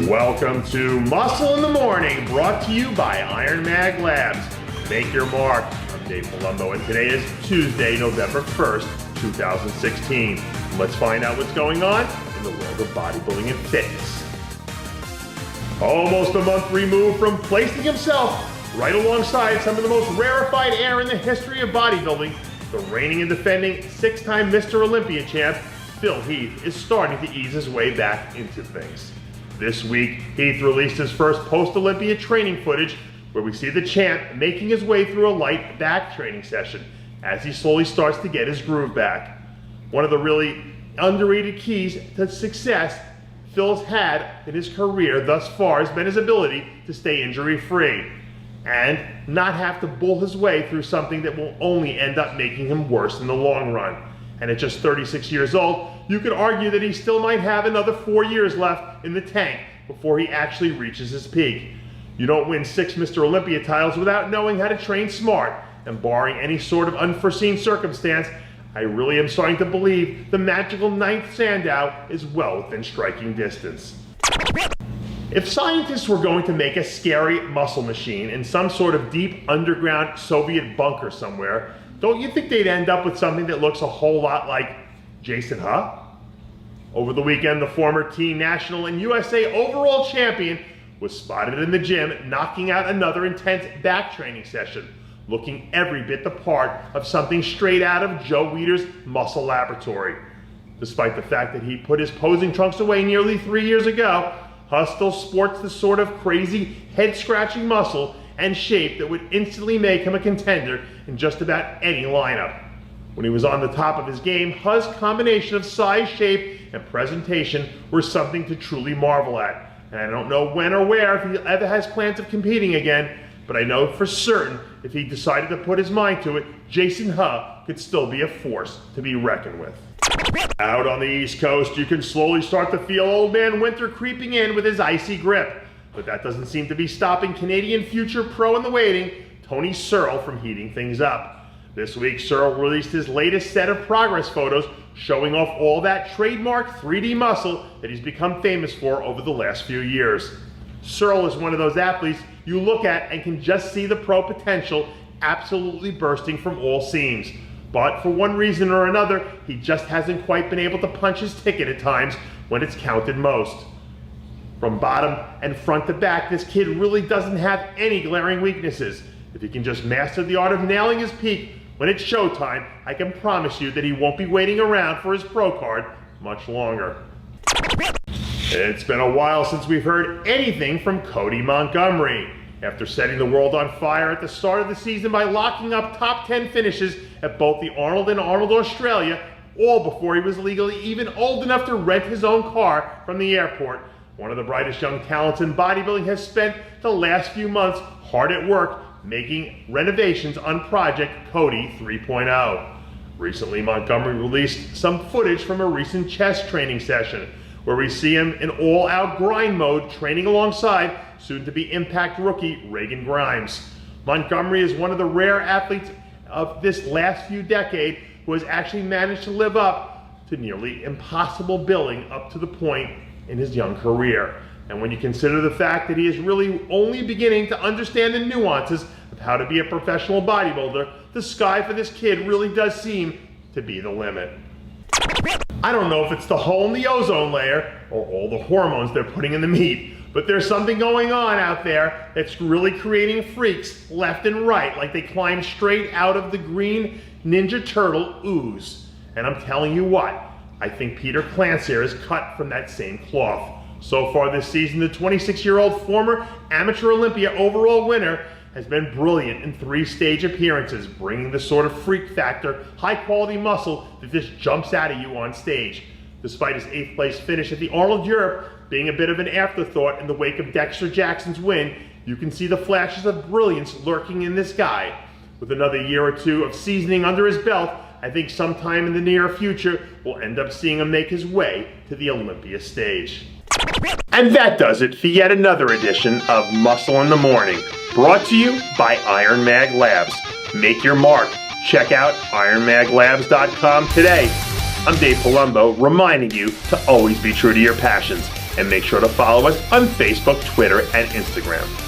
Welcome to Muscle in the Morning, brought to you by IronMag Labs. Make your mark. I'm Dave Palumbo, and today is Tuesday, November 1st, 2016. Let's find out what's going on in the world of bodybuilding and fitness. Almost a month removed from placing himself right alongside some of the most rarefied air in the history of bodybuilding, the reigning and defending six-time Mr. Olympia champ, Phil Heath, is starting to ease his way back into things. This week, Heath released his first post-Olympia training footage where we see the champ making his way through a light back training session as he slowly starts to get his groove back. One of the really underrated keys to success Phil's had in his career thus far has been his ability to stay injury-free and not have to bull his way through something that will only end up making him worse in the long run. And at just 36 years old, you could argue that he still might have another 4 years left in the tank before he actually reaches his peak. You don't win 6 Mr. Olympia titles without knowing how to train smart, and barring any sort of unforeseen circumstance, I really am starting to believe the magical 9th Sandow is well within striking distance. If scientists were going to make a scary muscle machine in some sort of deep underground Soviet bunker somewhere, don't you think they'd end up with something that looks a whole lot like Jason Huh? Over the weekend, the former teen national and USA overall champion was spotted in the gym knocking out another intense back training session, looking every bit the part of something straight out of Joe Weider's muscle laboratory. Despite the fact that he put his posing trunks away nearly 3 years ago, Huh still sports the sort of crazy head-scratching muscle and shape that would instantly make him a contender in just about any lineup. When he was on the top of his game, Huh's combination of size, shape, and presentation were something to truly marvel at. And I don't know when or where if he ever has plans of competing again, but I know for certain if he decided to put his mind to it, Jason Huh could still be a force to be reckoned with. Out on the East Coast, you can slowly start to feel Old Man Winter creeping in with his icy grip. But that doesn't seem to be stopping Canadian future pro in the waiting, Tony Searle, from heating things up. This week, Searle released his latest set of progress photos showing off all that trademark 3D muscle that he's become famous for over the last few years. Searle is one of those athletes you look at and can just see the pro potential absolutely bursting from all seams. But for one reason or another, he just hasn't quite been able to punch his ticket at times when it's counted most. From bottom and front to back, this kid really doesn't have any glaring weaknesses. If he can just master the art of nailing his peak when it's showtime, I can promise you that he won't be waiting around for his pro card much longer. It's been a while since we've heard anything from Cody Montgomery. After setting the world on fire at the start of the season by locking up top 10 finishes at both the Arnold and Arnold Australia, all before he was legally even old enough to rent his own car from the airport, one of the brightest young talents in bodybuilding has spent the last few months hard at work making renovations on Project Cody 3.0. Recently, Montgomery released some footage from a recent chest training session where we see him in all-out grind mode training alongside soon-to-be Impact rookie Reagan Grimes. Montgomery is one of the rare athletes of this last few decades who has actually managed to live up to nearly impossible billing up to the point in his young career. And when you consider the fact that he is really only beginning to understand the nuances of how to be a professional bodybuilder, the sky for this kid really does seem to be the limit. I don't know if it's the hole in the ozone layer or all the hormones they're putting in the meat, but there's something going on out there that's really creating freaks left and right, like they climb straight out of the green Ninja Turtle ooze. And I'm telling you what, I think Petar Klančir is cut from that same cloth. So far this season, the 26-year-old former amateur Olympia overall winner has been brilliant in 3 stage appearances, bringing the sort of freak factor, high-quality muscle that just jumps out at you on stage. Despite his 8th place finish at the Arnold Europe being a bit of an afterthought in the wake of Dexter Jackson's win, you can see the flashes of brilliance lurking in this guy. With another year or 2 of seasoning under his belt, I think sometime in the near future, we'll end up seeing him make his way to the Olympia stage. And that does it for yet another edition of Muscle in the Morning, brought to you by IronMag Labs. Make your mark. Check out ironmaglabs.com today. I'm Dave Palumbo, reminding you to always be true to your passions. And make sure to follow us on Facebook, Twitter, and Instagram.